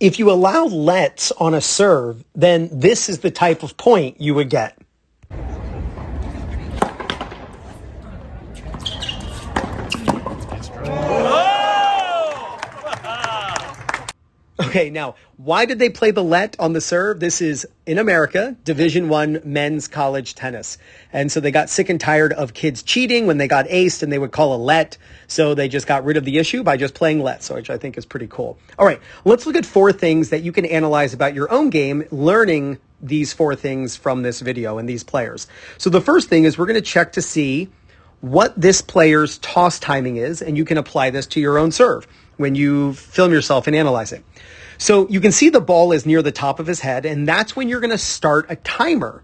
If you allow lets on a serve, then this is the type of point you would get. Okay, now, why did they play the let on the serve? This is, in America, Division I men's college tennis. And so they got sick and tired of kids cheating when they got aced and they would call a let. So they just got rid of the issue by just playing let, which I think is pretty cool. All right, let's look at 4 things that you can analyze about your own game, learning these 4 things from this video and these players. So the first thing is we're going to check to see what this player's toss timing is, and you can apply this to your own serve when you film yourself and analyze it. So you can see the ball is near the top of his head, and that's when you're going to start a timer.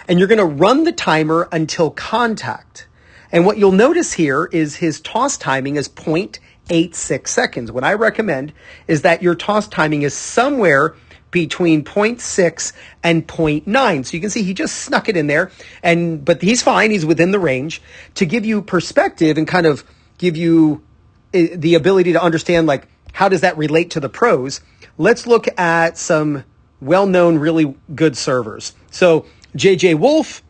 And you're going to run the timer until contact. And what you'll notice here is his toss timing is 0.86 seconds. What I recommend is that your toss timing is somewhere between 0.6 and 0.9. So you can see he just snuck it in there, but he's fine. He's within the range. To give you perspective and kind of give you the ability to understand, like, how does that relate to the pros? Let's look at some well-known, really good servers. So JJ Wolf,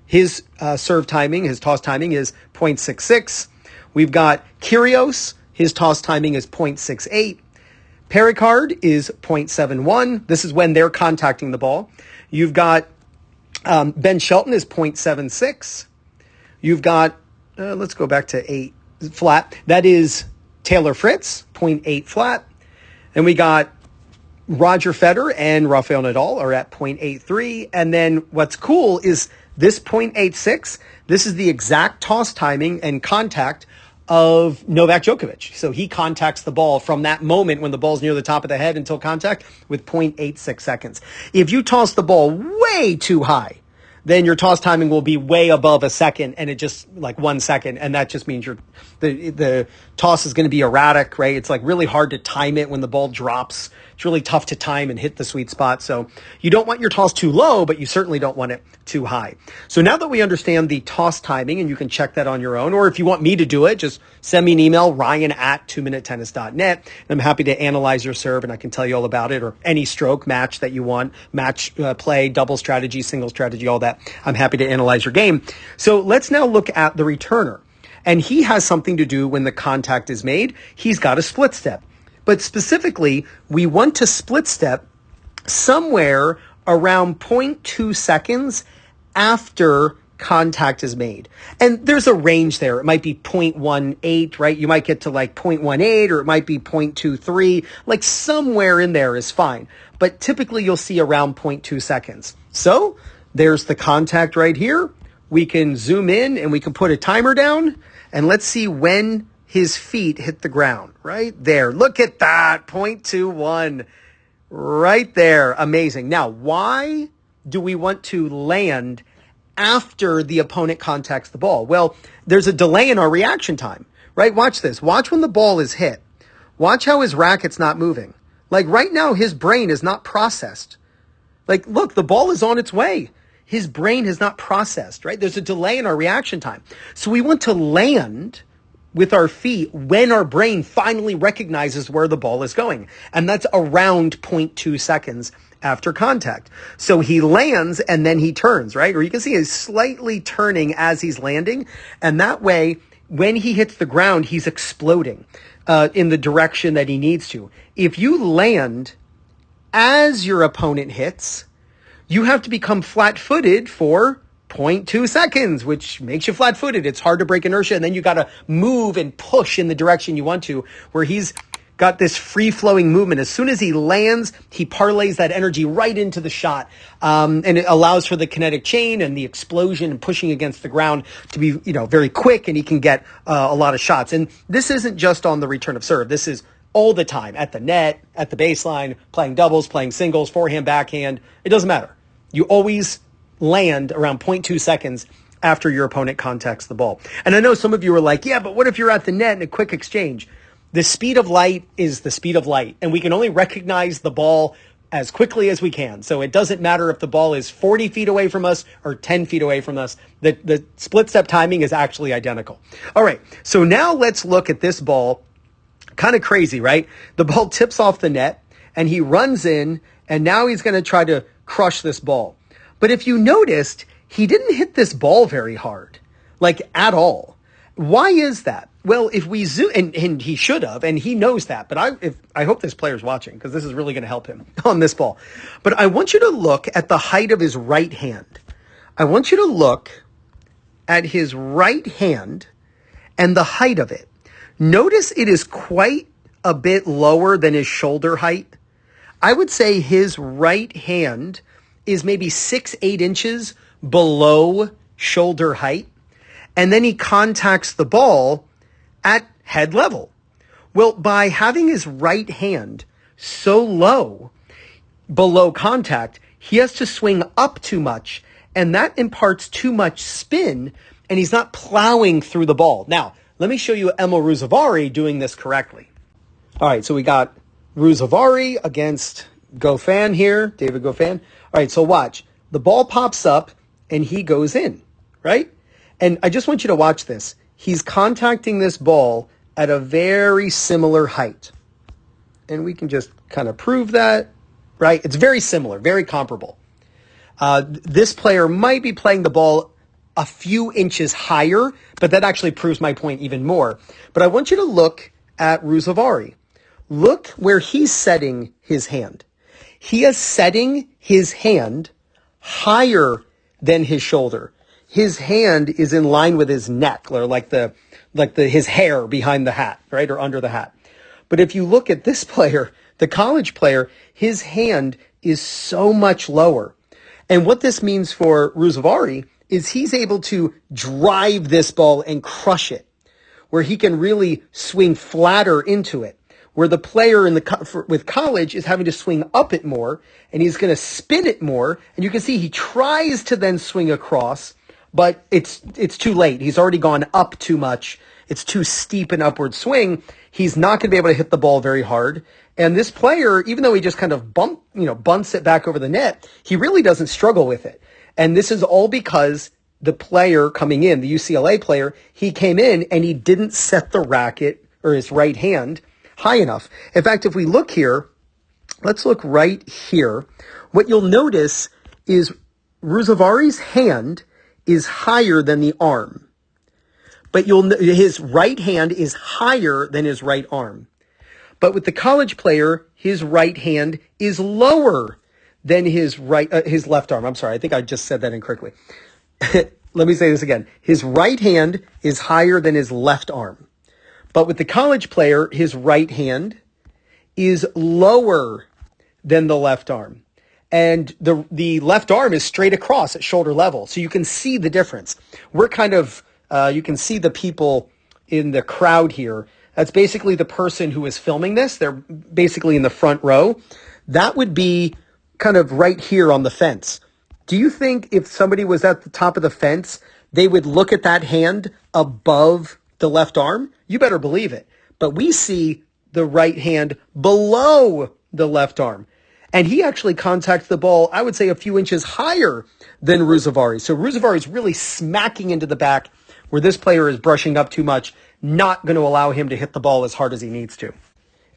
his serve timing, his toss timing is 0.66. We've got Kyrgios, his toss timing is 0.68. Pericard is 0.71. This is when they're contacting the ball. You've got Ben Shelton is 0.76. You've got, let's go back to 8 flat. That is Taylor Fritz, 0.8 flat. And we got Roger Federer and Rafael Nadal are at 0.83. And then what's cool is this 0.86, this is the exact toss timing and contact of Novak Djokovic. So he contacts the ball from that moment when the ball's near the top of the head until contact with 0.86 seconds. If you toss the ball way too high, then your toss timing will be way above a second, and it just like 1 second, and that just means the toss is going to be erratic, right? It's like really hard to time it when the ball drops. It's really tough to time and hit the sweet spot. So you don't want your toss too low, but you certainly don't want it too high. So now that we understand the toss timing, and you can check that on your own, or if you want me to do it, just send me an email, ryan@2minutetennis.net, and I'm happy to analyze your serve, and I can tell you all about it, or any stroke match that you want, match play, double strategy, single strategy, all that. I'm happy to analyze your game. So let's now look at the returner. And he has something to do when the contact is made. He's got a split step. But specifically, we want to split step somewhere around 0.2 seconds after contact is made. And there's a range there. It might be 0.18, right? You might get to like 0.18, or it might be 0.23. Like somewhere in there is fine. But typically you'll see around 0.2 seconds. So there's the contact right here. We can zoom in and we can put a timer down, and let's see when his feet hit the ground right there. Look at that, 0.21 right there. Amazing. Now, why do we want to land after the opponent contacts the ball? Well, there's a delay in our reaction time, right? Watch this. Watch when the ball is hit. Watch how his racket's not moving. Like right now, his brain is not processed. Like, look, the ball is on its way. His brain has not processed, right? There's a delay in our reaction time. So we want to land with our feet when our brain finally recognizes where the ball is going. And that's around 0.2 seconds after contact. So he lands and then he turns, right? Or you can see he's slightly turning as he's landing. And that way, when he hits the ground, he's exploding in the direction that he needs to. If you land as your opponent hits, you have to become flat-footed for 0.2 seconds, which makes you flat-footed. It's hard to break inertia, and then you got to move and push in the direction you want to, where he's got this free-flowing movement. As soon as he lands, he parlays that energy right into the shot, and it allows for the kinetic chain and the explosion and pushing against the ground to be, very quick, and he can get a lot of shots. And this isn't just on the return of serve. This is all the time, at the net, at the baseline, playing doubles, playing singles, forehand, backhand. It doesn't matter. You always land around 0.2 seconds after your opponent contacts the ball. And I know some of you are like, yeah, but what if you're at the net in a quick exchange? The speed of light is the speed of light, and we can only recognize the ball as quickly as we can. So it doesn't matter if the ball is 40 feet away from us or 10 feet away from us. The split step timing is actually identical. All right, so now let's look at this ball. Kind of crazy, right? The ball tips off the net, and he runs in, and now he's going to try to crush this ball. But if you noticed, he didn't hit this ball very hard, like at all. Why is that? Well, if we zoom, and he should have, and he knows that, but I hope this player's watching, because this is really going to help him on this ball. But I want you to look at the height of his right hand. I want you to look at his right hand and the height of it. Notice it is quite a bit lower than his shoulder height. I would say his right hand is maybe 6-8 inches below shoulder height. And then he contacts the ball at head level. Well, by having his right hand so low below contact, he has to swing up too much, and that imparts too much spin, and he's not plowing through the ball. Now, let me show you Emil Ruusuvuori doing this correctly. All right, so we got Ruusuvuori against Goffin here, David Goffin. All right, so watch. The ball pops up, and he goes in, right? And I just want you to watch this. He's contacting this ball at a very similar height. And we can just kind of prove that, right? It's very similar, very comparable. This player might be playing the ball a few inches higher, but that actually proves my point even more. But I want you to look at Ruusuvuori. Look where he's setting his hand. He is setting his hand higher than his shoulder. His hand is in line with his neck, or his hair behind the hat, right, or under the hat. But if you look at this player, the college player, his hand is so much lower. And what this means for Ruusuvuori is he's able to drive this ball and crush it, where he can really swing flatter into it, where the player with college is having to swing up it more, and he's going to spin it more. And you can see he tries to then swing across, but it's too late. He's already gone up too much. It's too steep an upward swing. He's not going to be able to hit the ball very hard. And this player, even though he just kind of bunts it back over the net, he really doesn't struggle with it. And this is all because the player coming in, the UCLA player, he came in and he didn't set the racket or his right hand high enough. In fact, if we look here, let's look right here. What you'll notice is Ruusuvuori's hand is higher than the arm. But his right hand is higher than his right arm. But with the college player, his right hand is lower than his left arm. I'm sorry, I think I just said that incorrectly. Let me say this again. His right hand is higher than his left arm. But with the college player, his right hand is lower than the left arm. And the left arm is straight across at shoulder level. So you can see the difference. We're kind of, you can see the people in the crowd here. That's basically the person who is filming this. They're basically in the front row. That would be kind of right here on the fence. Do you think if somebody was at the top of the fence, they would look at that hand above the left arm? You better believe it. But we see the right hand below the left arm. And he actually contacted the ball, I would say, a few inches higher than Ruusuvuori. So Ruusuvuori is really smacking into the back where this player is brushing up too much, not going to allow him to hit the ball as hard as he needs to.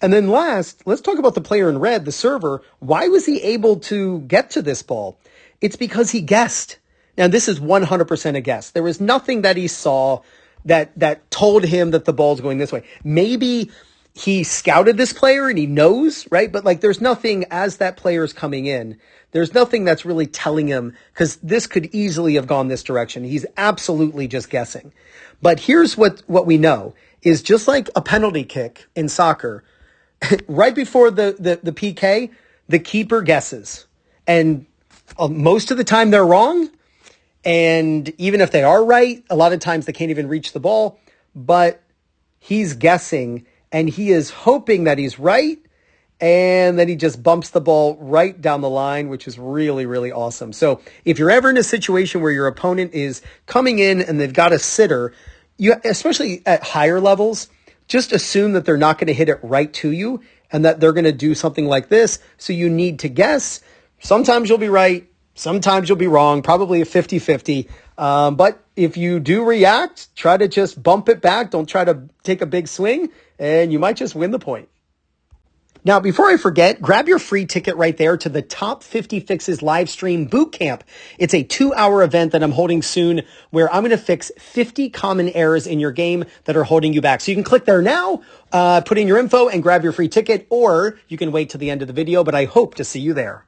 And then last, let's talk about the player in red, the server. Why was he able to get to this ball? It's because he guessed. Now, this is 100% a guess. There was nothing that he saw that told him that the ball's going this way. Maybe he scouted this player and he knows, right? But there's nothing as that player is coming in. There's nothing that's really telling him, because this could easily have gone this direction. He's absolutely just guessing. But here's what we know is, just like a penalty kick in soccer, right before the PK, the keeper guesses. And most of the time they're wrong. And even if they are right, a lot of times they can't even reach the ball. But he's guessing, and he is hoping that he's right. And then he just bumps the ball right down the line, which is really, really awesome. So if you're ever in a situation where your opponent is coming in and they've got a sitter, especially at higher levels, just assume that they're not going to hit it right to you and that they're going to do something like this. So you need to guess. Sometimes you'll be right. Sometimes you'll be wrong, probably a 50-50. But if you do react, try to just bump it back. Don't try to take a big swing, and you might just win the point. Now, before I forget, grab your free ticket right there to the Top 50 Fixes live stream boot camp. It's a 2-hour event that I'm holding soon where I'm going to fix 50 common errors in your game that are holding you back. So you can click there now, put in your info and grab your free ticket, or you can wait till the end of the video, but I hope to see you there.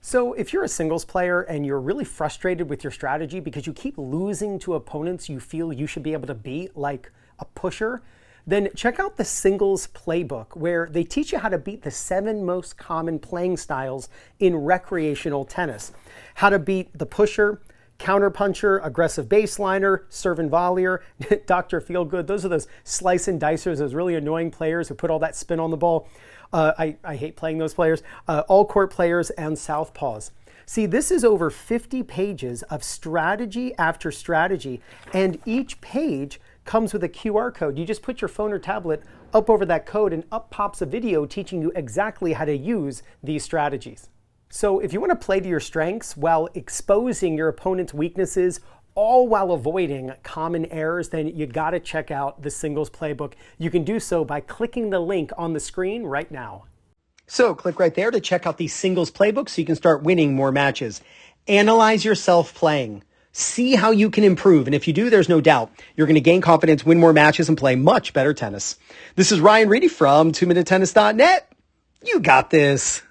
So if you're a singles player and you're really frustrated with your strategy because you keep losing to opponents you feel you should be able to beat, like a pusher, then check out the Singles Playbook, where they teach you how to beat the 7 most common playing styles in recreational tennis. How to beat the pusher, counterpuncher, aggressive baseliner, serve and volleyer, Dr. Feelgood. Those are those slice and dicers, those really annoying players who put all that spin on the ball. I hate playing those players. All court players and southpaws. See, this is over 50 pages of strategy after strategy, and each page comes with a QR code. You just put your phone or tablet up over that code and up pops a video teaching you exactly how to use these strategies. So if you want to play to your strengths while exposing your opponent's weaknesses, all while avoiding common errors, then you got to check out the Singles Playbook. You can do so by clicking the link on the screen right now. So click right there to check out the Singles Playbook so you can start winning more matches. Analyze yourself playing. See how you can improve. And if you do, there's no doubt you're going to gain confidence, win more matches, and play much better tennis. This is Ryan Reedy from 2MinuteTennis.net. You got this.